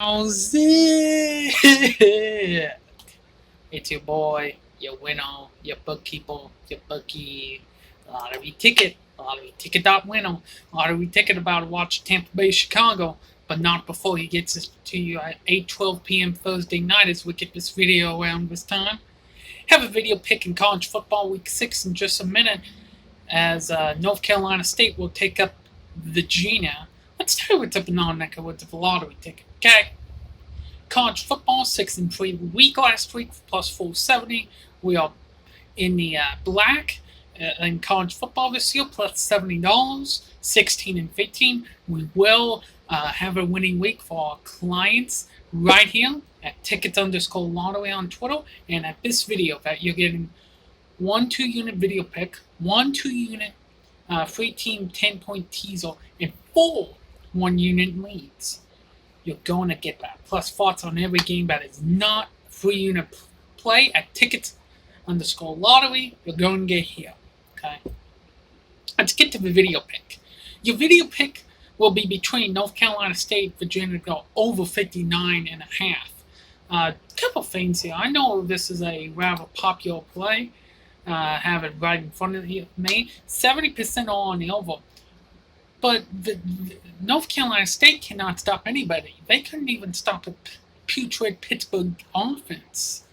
How's it? It's your boy, your winner, your bookkeeper, your bookie, lottery ticket, lottery ticket dot winner, lottery ticket about to watch Tampa Bay Chicago, but not before he gets it to you at 8:12 p.m. Thursday night as we get this video around this time. Have a video pick in college football week 6 in just a minute as North Carolina State will take up Virginia. Let's start with the banana neck with the lottery ticket. Okay. College football 6-3 week last week plus 470. We are in the black in college football this year plus $70. 16-15. We will have a winning week for our clients right here at tickets_lottery on Twitter, and at this video that you're getting 1 2-unit video pick, 1 2-unit free team 10-point teaser, and 4 1-unit leads. You're going to get that. Plus thoughts on every game that is not free unit play at tickets_lottery. You're going to get here. Okay. Let's get to the video pick. Your video pick will be between North Carolina State, Virginia, go over 59.5. Couple things here. I know this is a rather popular play. Have it right in front of me. 70% on the over. But the North Carolina State cannot stop anybody. They couldn't even stop a putrid Pittsburgh offense.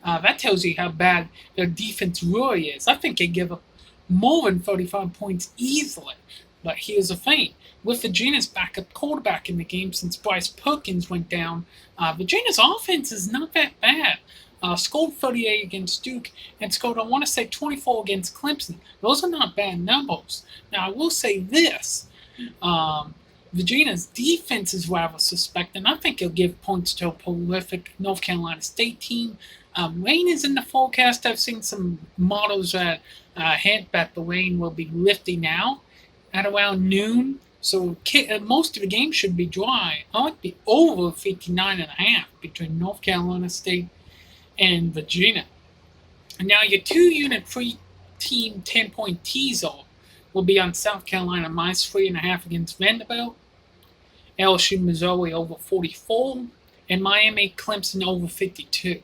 That tells you how bad their defense really is. I think they give up more than 35 points easily. But here's the thing. With Virginia's backup quarterback in the game since Bryce Perkins went down, Virginia's offense is not that bad. Scored 38 against Duke and scored, I want to say, 24 against Clemson. Those are not bad numbers. Now, I will say this. Virginia's defense is rather suspect, and I think he'll give points to a prolific North Carolina State team. Rain is in the forecast. I've seen some models that hint that the rain will be lifting out at around noon. So most of the game should be dry. I like the over 59.5 between North Carolina State and Virginia. And now your 2-unit free team 10-point teaser will be on South Carolina minus 3.5 against Vanderbilt, LSU Missouri over 44, and Miami Clemson over 52.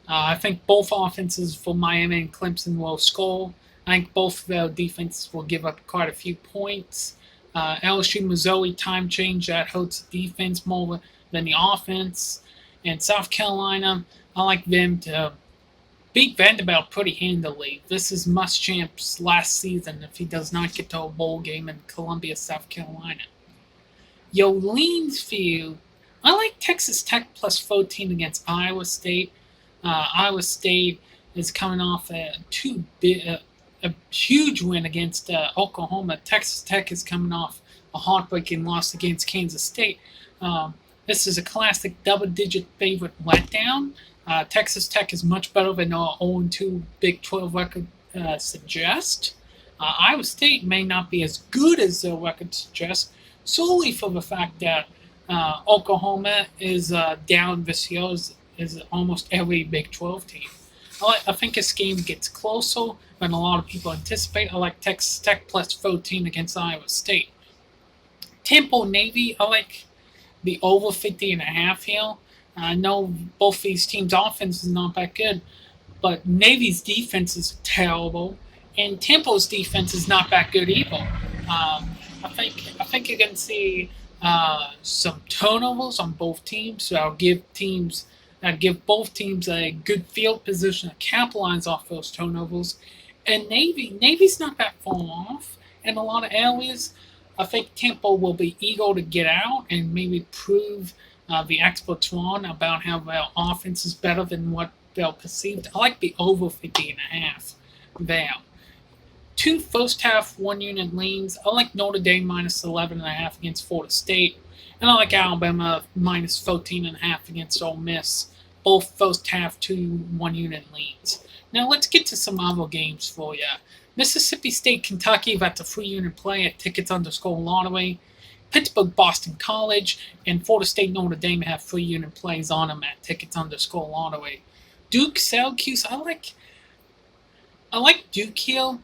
I think both offenses for Miami and Clemson will score. I think both of their defenses will give up quite a few points. LSU Missouri time change that hurts the defense more than the offense. And South Carolina, I like them to beat Vanderbilt pretty handily. This is Muschamp's last season if he does not get to a bowl game in Columbia, South Carolina. Your leans view, I like Texas Tech plus 14 against Iowa State. Iowa State is coming off a huge win against Oklahoma. Texas Tech is coming off a heartbreaking loss against Kansas State. This is a classic double-digit favorite letdown. Texas Tech is much better than our 0-2 Big 12 record suggests. Iowa State may not be as good as their record suggests, solely for the fact that Oklahoma is down this year as almost every Big 12 team. I think this game gets closer than a lot of people anticipate. I like Texas Tech plus 14 against Iowa State. Temple Navy, I like the over 50.5 here. I know both these teams' offense is not that good, but Navy's defense is terrible, and Temple's defense is not that good either. I think you're going to see some turnovers on both teams. So I'll give both teams a good field position to capitalize off those turnovers. And Navy's not that far off in a lot of areas. I think Temple will be eager to get out and maybe prove the experts wrong about how their offense is better than what they're perceived. I like the over 50.5 there. 2 first-half 1-unit leans. I like Notre Dame minus 11.5 against Florida State. And I like Alabama minus 13.5 against Ole Miss. Both first-half 2 1-unit leans. Now let's get to some other games for you. Mississippi State, Kentucky, that's a 3-unit play at tickets_lottery. Pittsburgh, Boston College, and Florida State, Notre Dame have 3-unit plays on them at tickets_lottery. Duke, Syracuse, I like Duke here.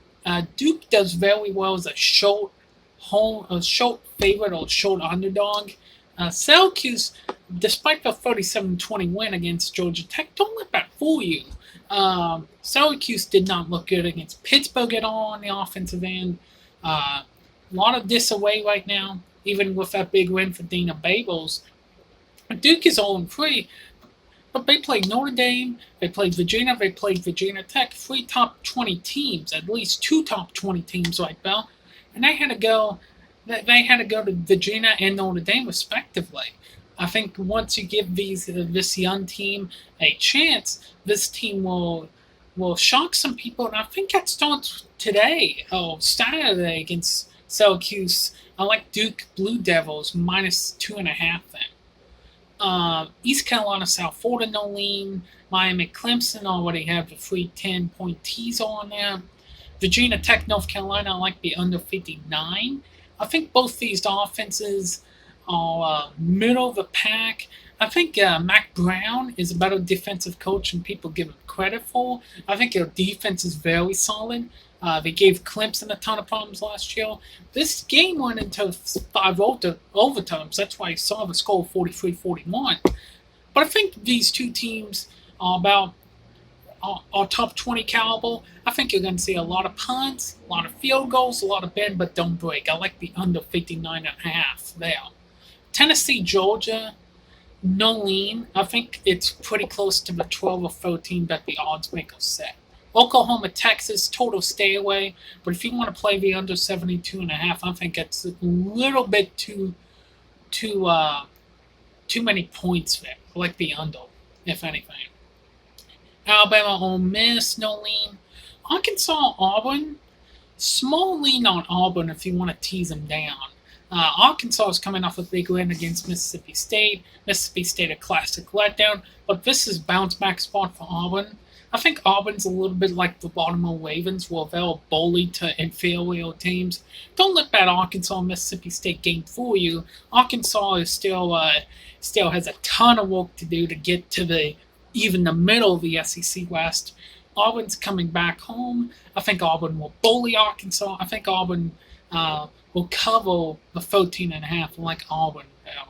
Duke does very well as a short favorite or short underdog. Syracuse, despite the 37-20 win against Georgia Tech, don't let that fool you. Syracuse did not look good against Pittsburgh at all on the offensive end. A lot of disarray right now, even with that big win for Dina Babels. Duke is 0-3, but they played Notre Dame, they played Virginia, they played Virginia Tech, 3 top 20 teams, at least 2 top 20 teams right now, and they had to go to Virginia and Notre Dame respectively. I think once you give this young team a chance, this team will shock some people, and I think that starts today, Saturday against Syracuse. I like Duke Blue Devils -2.5 then. East Carolina, South Florida, no lean. Miami, Clemson already have the free 10-point teaser on there. Virginia Tech, North Carolina, I like the under 59. I think both these offenses are middle of the pack. I think Mac Brown is a better defensive coach than people give him credit for. I think their defense is very solid. They gave Clemson a ton of problems last year. This game went into 5 overtimes. That's why you saw the score 43-41. But I think these two teams are top 20 caliber. I think you're going to see a lot of punts, a lot of field goals, a lot of bend but don't break. I like the under 59.5 there. Tennessee, Georgia, no lean. I think it's pretty close to the 12 or 13 that the odds makers set. Oklahoma, Texas, total stay away. But if you want to play the under 72.5, I think it's a little bit too many points there. I like the under, if anything. Alabama, Ole Miss, no lean. Arkansas, Auburn, small lean on Auburn if you want to tease them down. Arkansas is coming off a big win against Mississippi State. Mississippi State a classic letdown, but this is bounce back spot for Auburn. I think Auburn's a little bit like the Baltimore Ravens, where they'll bully to inferior teams. Don't let that Arkansas-Mississippi State game fool you. Arkansas is still has a ton of work to do to get to even the middle of the SEC West. Auburn's coming back home. I think Auburn will bully Arkansas. I think Auburn will cover the 13.5. I like Auburn now.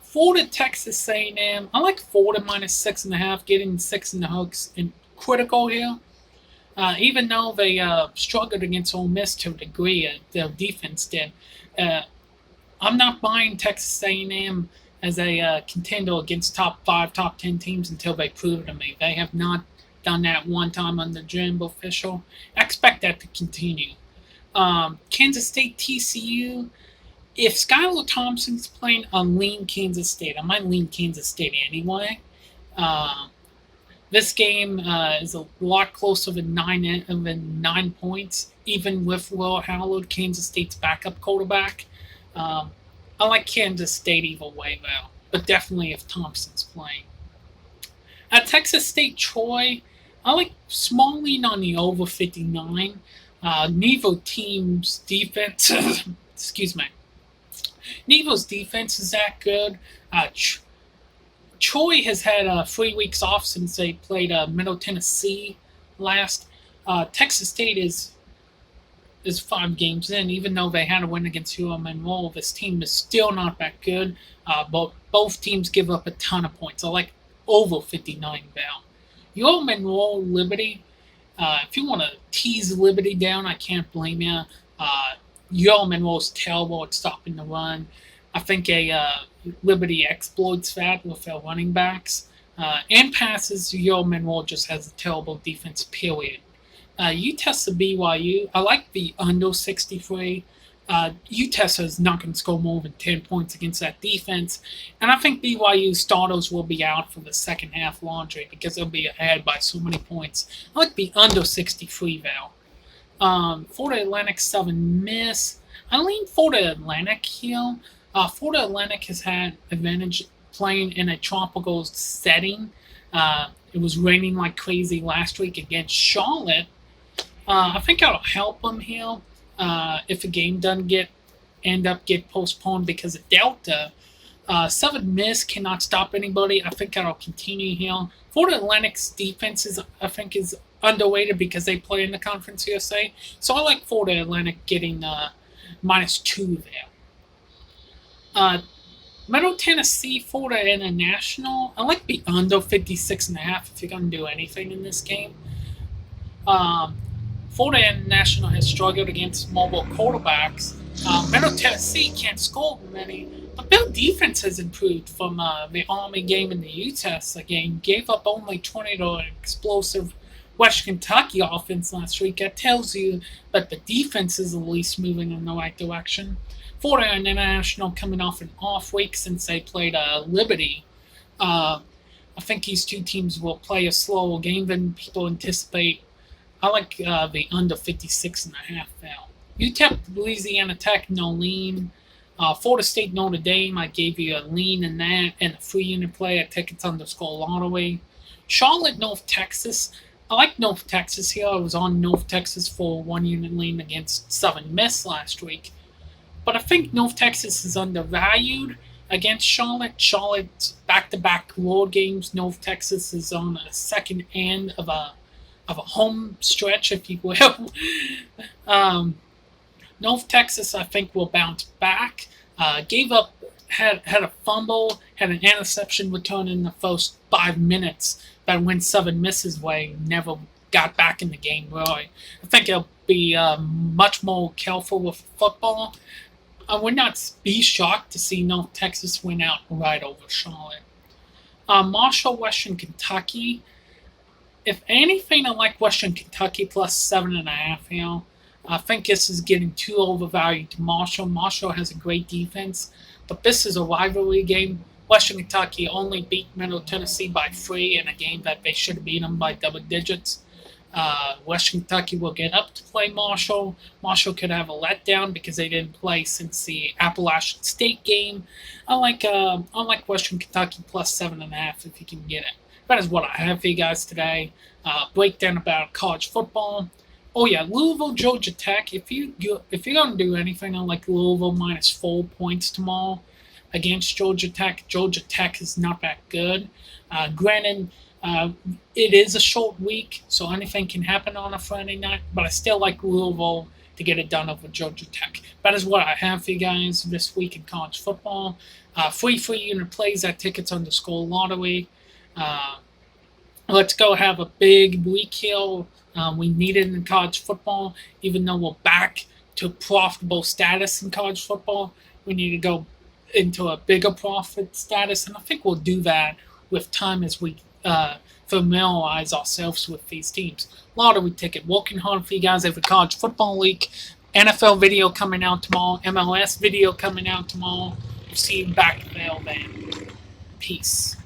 Florida, Texas A&M. I like Florida -6.5. Getting 6 in the hooks and critical here. Even though they struggled against Ole Miss to a degree, their defense did. I'm not buying Texas A&M as a contender against top 5, top 10 teams until they prove it to me. They have not done that one time under Jimbo Official. I expect that to continue. Kansas State, TCU. If Skylar Thompson's playing, I'll lean Kansas State. I might lean Kansas State anyway. This game is a lot closer than 9 points, even with Will Howard, Kansas State's backup quarterback. I like Kansas State either way, though, but definitely if Thompson's playing. At Texas State, Troy, I like small lean on the over 59. Neither team's defense, excuse me. Neither's defense is that good. Troy has had 3 weeks off since they played Middle Tennessee last. Texas State is 5 games in. Even though they had a win against UM-Monroe, this team is still not that good. Both teams give up a ton of points. I like over 59 down. UM-Monroe, Liberty. If you want to tease Liberty down, I can't blame you. UM-Monroe's terrible at stopping the run. I think Liberty exploits that with their running backs. And passes, UM-Monroe just has a terrible defense, period. UTESA BYU, I like the under 63. UTESA is not going to score more than 10 points against that defense. And I think BYU starters will be out for the second half laundry because they'll be ahead by so many points. I like the under 63 Val. Florida Atlantic, Southern Miss. I lean Florida Atlantic here. Florida Atlantic has had advantage playing in a tropical setting. It was raining like crazy last week against Charlotte. I think that'll help them here if the game doesn't end up postponed because of Delta. Southern Miss cannot stop anybody. I think that'll continue here. Florida Atlantic's defense is underrated because they play in the Conference USA. So I like Florida Atlantic getting -2 there. Middle Tennessee, Florida International. I like the under 56.5 if you're going to do anything in this game. Um, Florida International has struggled against mobile quarterbacks. Middle Tennessee can't score many, but their defense has improved from the Army game and the UTES game. Gave up only 20 to an explosive West Kentucky offense last week. That tells you that the defense is at least moving in the right direction. Florida International coming off an off week since they played Liberty. I think these two teams will play a slower game than people anticipate. I like the under 56.5 now. UTEP, Louisiana Tech, no lean. Florida State, Notre Dame, I gave you a lean in that and a free unit play at tickets underscore lottery. Charlotte, North Texas. I like North Texas here. I was on North Texas for 1 unit lean against Southern Miss last week. But I think North Texas is undervalued against Charlotte. Charlotte's back-to-back road games. North Texas is on a second end of a home stretch, if you will. North Texas, I think, will bounce back. Gave up, had a fumble, had an interception return in the first 5 minutes that went Southern Miss's way. Never got back in the game, really. I think they'll be much more careful with football. I would not be shocked to see North Texas win out right over Charlotte. Marshall, Western Kentucky. If anything, I like Western Kentucky plus 7.5 here. I think this is getting too overvalued to Marshall. Marshall has a great defense, but this is a rivalry game. Western Kentucky only beat Middle Tennessee by 3 in a game that they should have beaten them by double digits. Western Kentucky will get up to play Marshall. Marshall could have a letdown because they didn't play since the Appalachian State game. I like Western Kentucky plus 7.5 if you can get it. That is what I have for you guys today. Breakdown about college football. Oh yeah, Louisville, Georgia Tech. If you're gonna do anything, I like Louisville minus 4 points tomorrow against Georgia Tech. Georgia Tech is not that good. Granted, it is a short week, so anything can happen on a Friday night. But I still like Louisville to get it done over Georgia Tech. That is what I have for you guys this week in college football. Free unit plays at tickets underscore lottery. Let's go have a big week here. We need it in college football, even though we're back to profitable status in college football. We need to go into a bigger profit status, and I think we'll do that with time as we familiarize ourselves with these teams. Lottery ticket, working hard for you guys every college football league. NFL video coming out tomorrow. MLS video coming out tomorrow. We'll see you back there then. Peace.